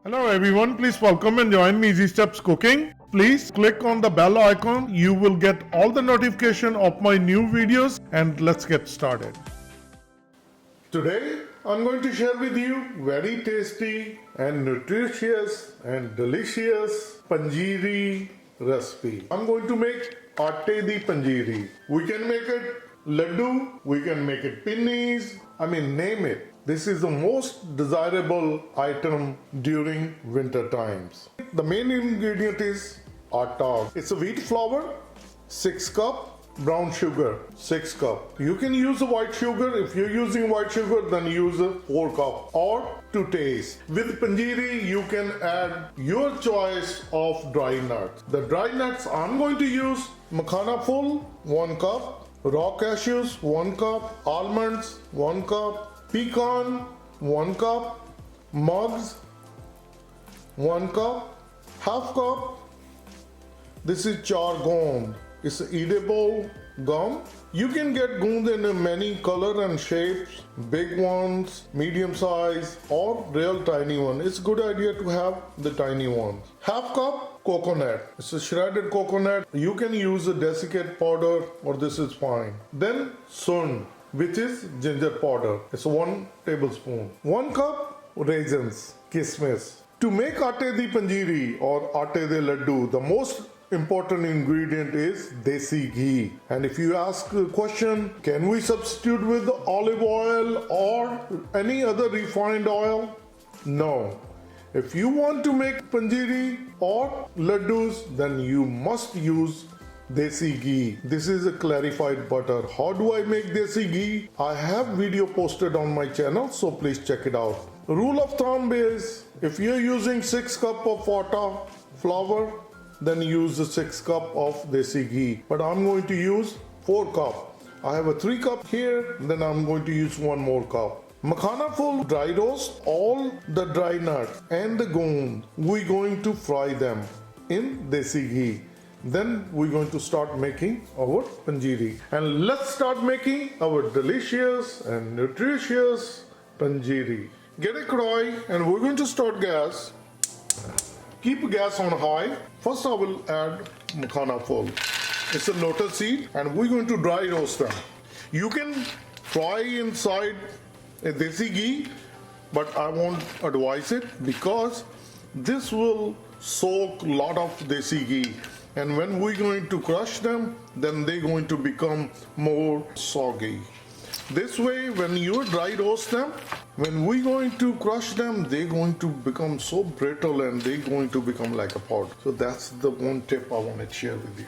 Hello everyone, please welcome and join me Easy Steps Cooking. Please click on the bell icon. You will get all the notification of my new videos and let's get started. Today I'm going to share with you very tasty and nutritious and delicious Panjiri recipe. I'm going to make Aate di Panjiri. We can make it Ladoo, we can make it Pinnis, name it. This is the most desirable item during winter times. The main ingredient is atta. It's a wheat flour, 6 cup, brown sugar, 6 cup. You can use the white sugar. If you're using white sugar, then use 4 cup or to taste. With panjiri, you can add your choice of dry nuts. The dry nuts I'm going to use makhana full, 1 cup, raw cashews, 1 cup, almonds, 1 cup, pecan, 1 cup, mugs, 1 cup, half cup. This is char gond. It's edible gum. You can get gund in many color and shapes, big ones, medium size, or real tiny one. It's a good idea to have the tiny ones. Half cup coconut. It's a shredded coconut. You can use a desiccated powder or this is fine. Then sun, which is ginger powder. It's 1 tablespoon. 1 cup raisins, kismis. To make Aate di Panjiri or Aate di Ladoo, the most important ingredient is desi ghee. And if you ask a question, can we substitute with olive oil or any other refined oil? No. If you want to make panjiri or ladoos, then you must use desi ghee. This is a clarified butter. How do I make desi ghee? I have video posted on my channel, so please check it out. Rule of thumb is, if you're using 6 cup of atta flour, then use the 6 cup of desi ghee. But I'm going to use 4 cup. I have a 3 cup here, then I'm going to use 1 more cup. Makhana full dry roast all the dry nuts and the gund. We're going to fry them in desi ghee. Then we're going to start making our panjiri. And let's start making our delicious and nutritious panjiri. Get a kadai and we're going to start gas. Keep gas on high. First I will add makhana full. It's a lotus seed and we're going to dry roast them. You can fry inside a desi ghee, but I won't advise it because this will soak a lot of desi ghee. And when we're going to crush them, then they're going to become more soggy. This way, when you dry roast them, when we're going to crush them, they're going to become so brittle and they're going to become like a powder. So that's the one tip I want to share with you.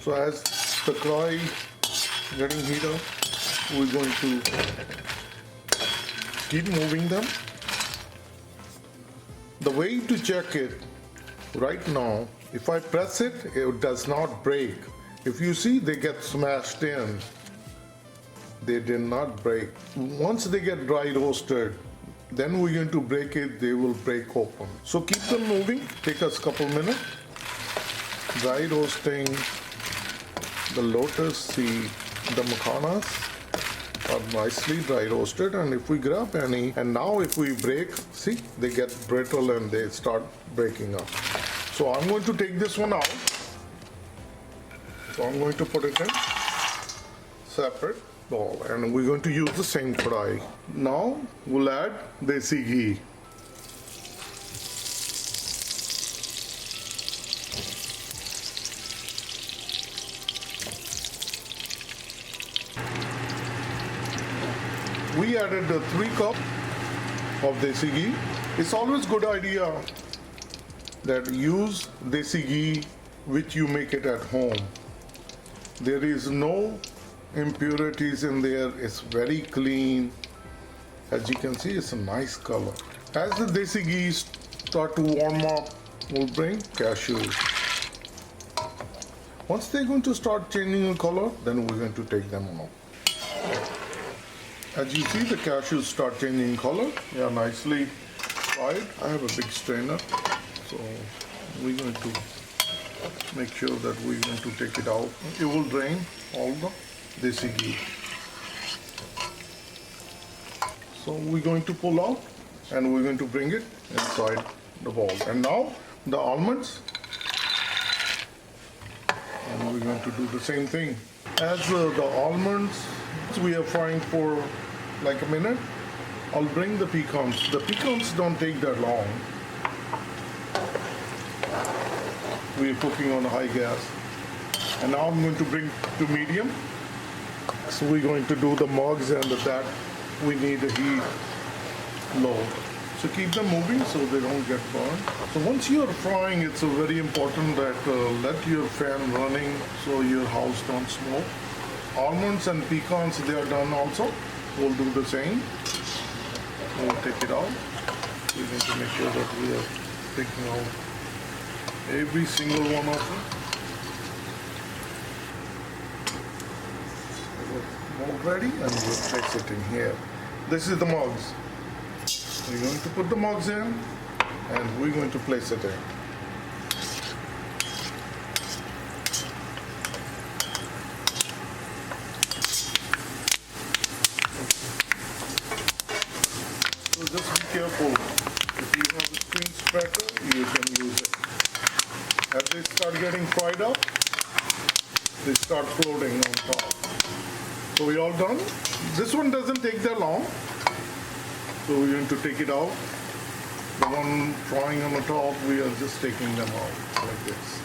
So as the kadai getting heated up, we're going to keep moving them. The way to check it right now, if I press it, it does not break. If you see, they get smashed in. They did not break. Once they get dry roasted, then we're going to break it, they will break open. So keep them moving, take us a couple minutes. Dry roasting the lotus seed, the makhanas are nicely dry roasted, and if we grab any, and now if we break, see, they get brittle and they start breaking up. So I'm going to take this one out. So I'm going to put it in separate bowl and we're going to use the same kadai. Now we'll add desi ghee. We added the 3 cup of desi ghee. It's always good idea that use desi ghee which you make it at home. There is no impurities in there. It's very clean. As you can see, it's a nice color. As the desi ghee start to warm up, we'll bring cashews. Once they're going to start changing in color, then we're going to take them out. As you see, the cashews start changing color. They are nicely fried. I have a big strainer, so we're going to make sure that we're going to take it out. It will drain all the desi ghee. So we're going to pull out and we're going to bring it inside the bowl. And now the almonds, and we're going to do the same thing. As the almonds we are frying for like a minute, I'll bring the pecans. The pecans don't take that long. We're cooking on high gas. And now I'm going to bring to medium. So we're going to do the mugs, and that we need a heat low. So keep them moving so they don't get burned. So once you're frying, it's very important that let your fan running so your house don't smoke. Almonds and pecans, they are done also. We'll do the same. We'll take it out. We're going to make sure that we are taking out every single one of them. Mug ready, and we'll place it in here. This is the mugs. We're going to put the mugs in, and we're going to place it in. So just be careful. If you have a screen spreader, you can use it. As they start getting fried up, they start floating on top. So we all done? This one doesn't take that long. So we're going to take it out. The one frying on the top, we are just taking them out like this.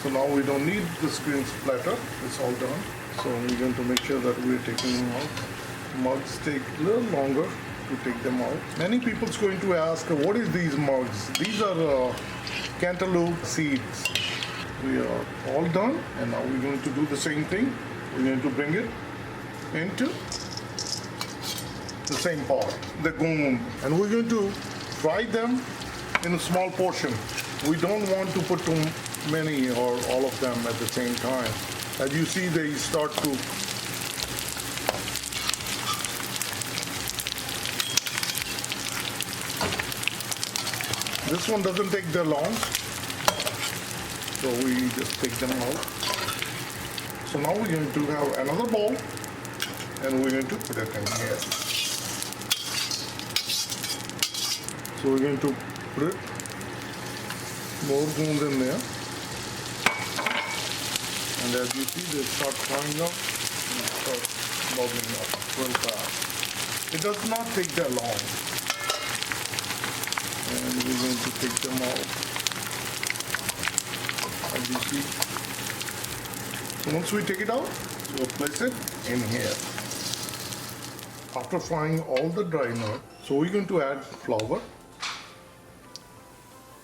So now we don't need the screen splatter. It's all done. So we're going to make sure that we're taking them out. Mugs take a little longer to take them out. Many people's going to ask, what is these mugs? These are cantaloupe seeds. We are all done, and now we're going to do the same thing. We're going to bring it into the same pot, the goon, and we're going to fry them in a small portion. We don't want to put too many or all of them at the same time. As you see, they start to this one doesn't take that long, so we just take them out. So now we're going to have another bowl, and we're going to put it in here. So we're going to put more goons in there. And as you see, they start frying up and start bubbling up real fast. It does not take that long. And we're going to take them out. As you see. So once we take it out, we'll place it in here. After frying all the dry nut, so we're going to add flour.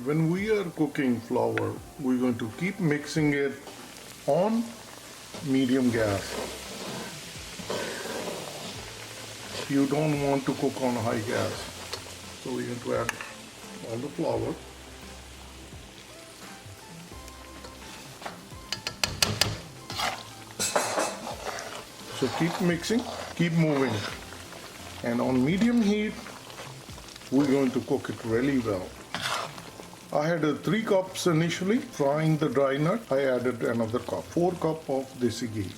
When we are cooking flour, we're going to keep mixing it on medium gas. You don't want to cook on high gas. So we're going to add all the flour. So keep mixing, keep moving. And on medium heat, we're going to cook it really well. I had 3 cups initially frying the dry nut. I added another cup, 4 cups of desi ghee.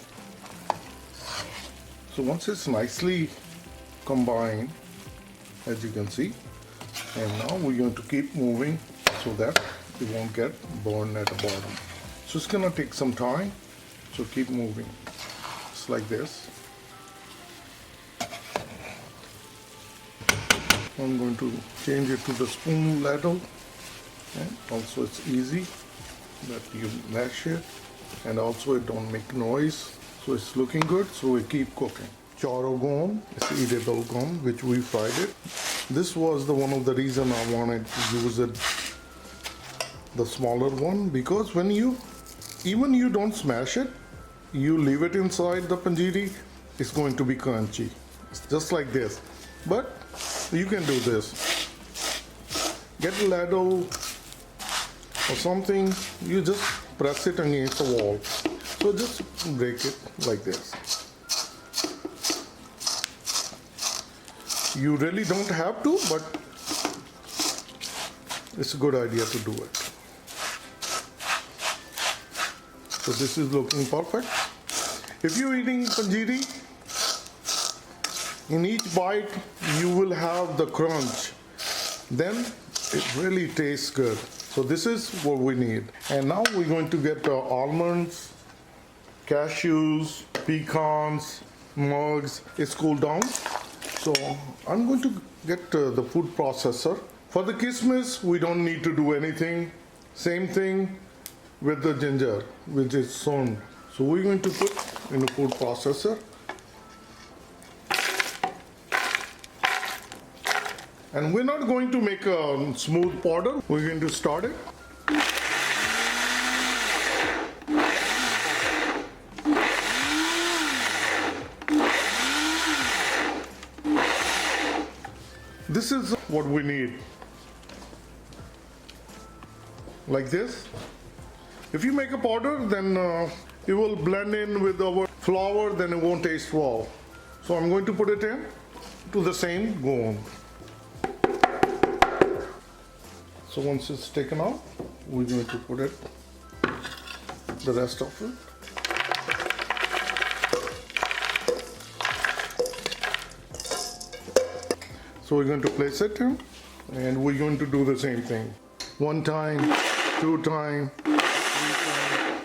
So once it's nicely combined, as you can see, and now we're going to keep moving so that it won't get burned at the bottom. So it's gonna take some time, so keep moving. Just like this. I'm going to change it to the spoon ladle. And also it's easy that you mash it, and also it don't make noise, so it's looking good. So we keep cooking. Charo gum, it's edible gum which we fried it. This was the one of the reason I wanted to use it, the smaller one, because when you don't smash it, you leave it inside the panjiri, it's going to be crunchy. It's just like this. But you can do this. Get a ladle or something, you just press it against the wall. So just break it like this. You really don't have to, but it's a good idea to do it. So this is looking perfect. If you're eating panjiri, in each bite you will have the crunch. Then it really tastes good. So this is what we need. And now we're going to get almonds, cashews, pecans, mugs. It's cooled down. So I'm going to get the food processor. For the kismis, we don't need to do anything. Same thing with the ginger, which is sown. So we're going to put in the food processor. And we're not going to make a smooth powder. We're going to start it. This is what we need. Like this. If you make a powder, then it will blend in with our flour, then it won't taste well. So I'm going to put it in to the same bowl. So once it's taken out, we're going to put it, the rest of it. So we're going to place it in, and we're going to do the same thing. 1 time, 2 time, 3 time.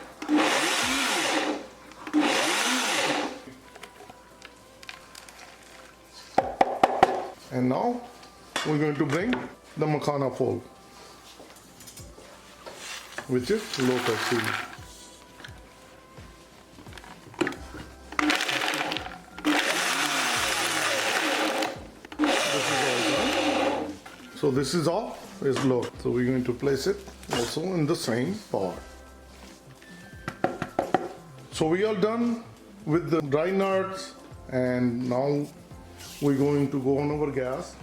And now we're going to bring the makhana fold, which is lotus seed. So this is all is low. So we're going to place it also in the same pot. So we are done with the dry nuts, and now we're going to go on our gas.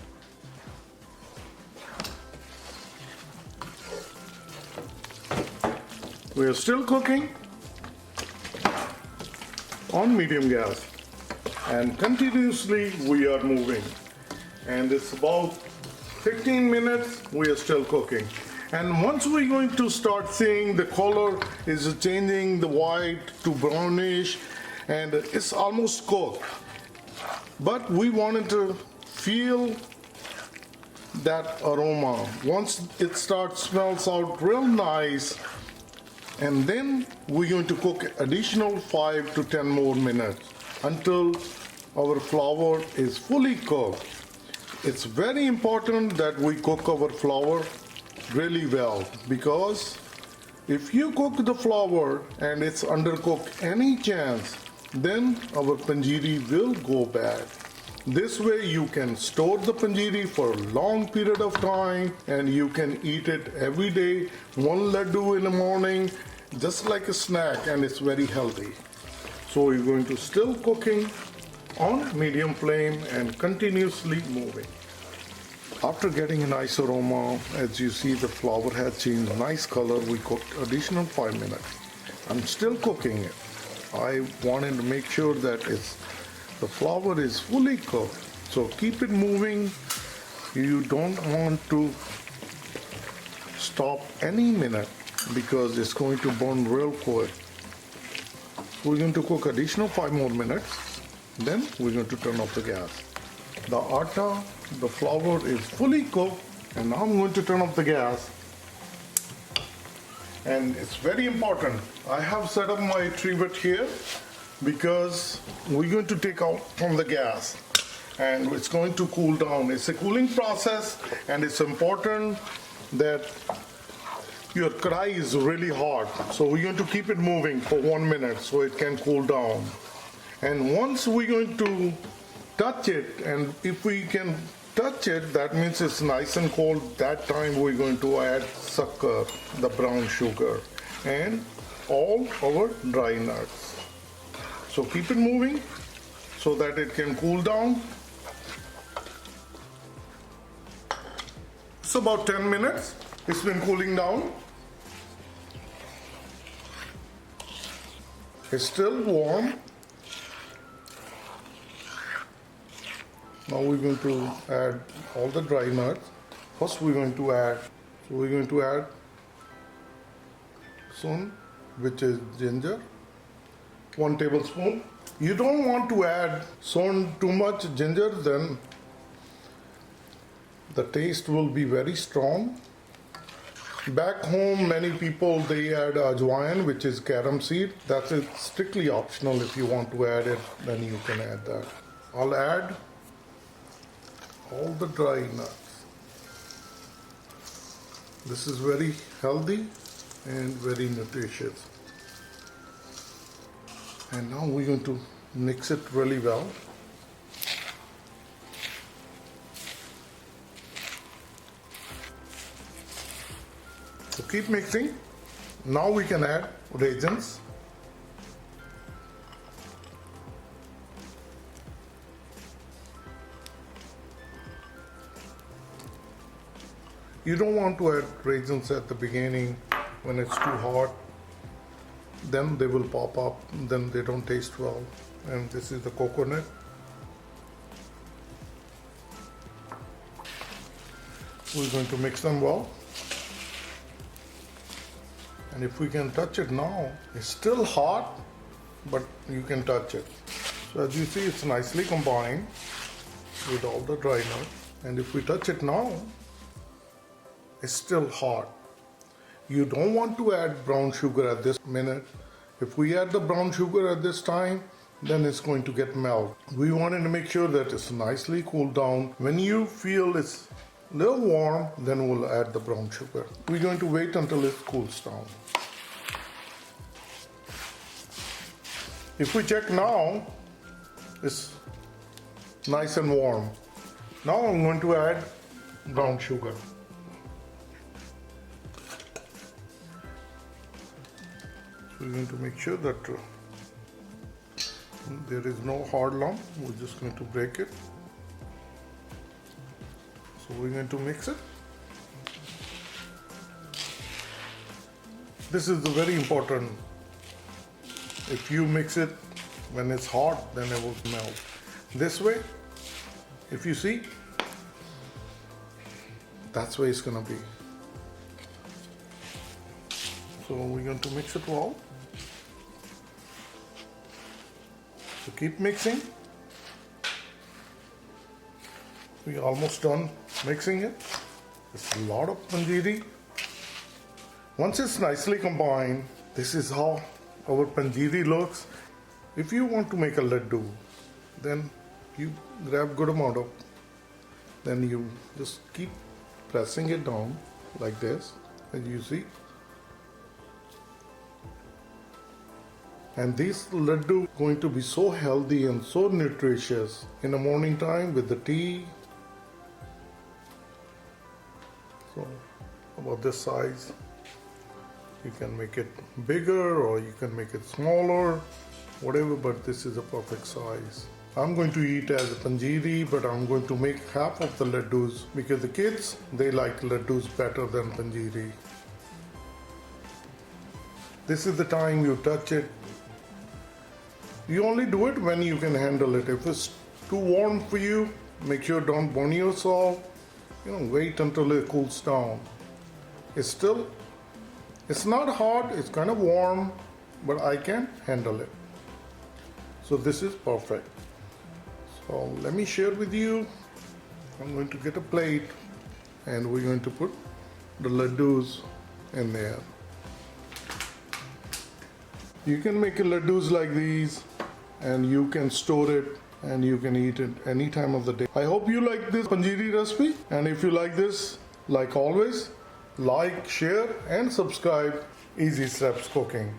We are still cooking on medium gas, and continuously we are moving, and it's about 15 minutes we are still cooking. And once we're going to start seeing the color is changing, the white to brownish, and it's almost cooked, but we wanted to feel that aroma. Once it smells out real nice, and then we're going to cook additional 5 to 10 more minutes until our flour is fully cooked. It's very important that we cook our flour really well, because if you cook the flour and it's undercooked any chance, then our panjiri will go bad. This way you can store the panjiri for a long period of time, and you can eat it every day. 1 ladoo in the morning, just like a snack, and it's very healthy. So we're going to still cooking on medium flame and continuously moving. After getting a nice aroma, as you see the flour has changed nice color, we cooked additional 5 minutes. I'm still cooking it. I wanted to make sure that the flour is fully cooked. So keep it moving. You don't want to stop any minute, because it's going to burn real quick. We're going to cook additional 5 more minutes. Then we're going to turn off the gas. The atta, the flour is fully cooked, and now I'm going to turn off the gas. And it's very important. I have set up my trivet here because we're going to take out from the gas, and it's going to cool down. It's a cooling process, and it's important that your kadai is really hot. So we're going to keep it moving for 1 minute so it can cool down. And once we're going to touch it, and if we can touch it, that means it's nice and cold. That time we're going to add sukkar, the brown sugar, and all our dry nuts. So keep it moving so that it can cool down. It's about 10 minutes. It's been cooling down. It's still warm. Now we're going to add all the dry nuts. First we're going to add sun, which is ginger, 1 tablespoon. You don't want to add so too much ginger, then the taste will be very strong. Back home, many people, they add ajwain, which is carom seed. That's strictly optional. If you want to add it, then you can add that. I'll add all the dry nuts. This is very healthy and very nutritious. And now we're going to mix it really well. So keep mixing. Now we can add raisins. You don't want to add raisins at the beginning when it's too hot. Then they will pop up, then they don't taste well. And this is the coconut. We're going to mix them well. And if we can touch it now, it's still hot, but you can touch it. So as you see, it's nicely combined with all the dry nuts. And if we touch it now, it's still hot. You don't want to add brown sugar at this minute. If we add the brown sugar at this time, then it's going to get melt. We wanted to make sure that it's nicely cooled down. When you feel it's a little warm, then we'll add the brown sugar. We're going to wait until it cools down. If we check now, it's nice and warm. Now I'm going to add brown sugar. So we're going to make sure that there is no hard lump. We're just going to break it. So we're going to mix it. This is the very important. If you mix it when it's hot, then it will melt. This way, if you see, that's where it's going to be. So we're going to mix it well. So keep mixing. We're almost done mixing it. It's a lot of panjiri. Once it's nicely combined, this is how our panjiri looks. If you want to make a laddu, then you grab good amount of, then you just keep pressing it down like this, as you see. And this laddu going to be so healthy and so nutritious in the morning time with the tea. So about this size. You can make it bigger or you can make it smaller, whatever, but this is a perfect size. I'm going to eat as a panjiri, but I'm going to make half of the laddus because the kids, they like laddus better than panjiri. This is the time you touch it. You only do it when you can handle it. If it's too warm for you, make sure don't burn yourself. Wait until it cools down. It's not hot, it's kind of warm, but I can handle it. So this is perfect. So let me share with you. I'm going to get a plate and we're going to put the laddus in there. You can make laddus like these and you can store it and you can eat it any time of the day. I hope you like this panjiri recipe, and if you like this, like always, like, share and subscribe Easy Steps Cooking.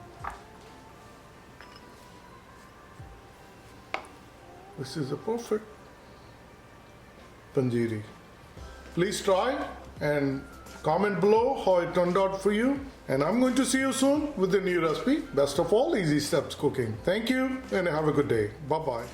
This is a perfect panjiri. Please try and comment below how it turned out for you. And I'm going to see you soon with a new recipe. Best of all, Easy Steps Cooking. Thank you and have a good day. Bye-bye.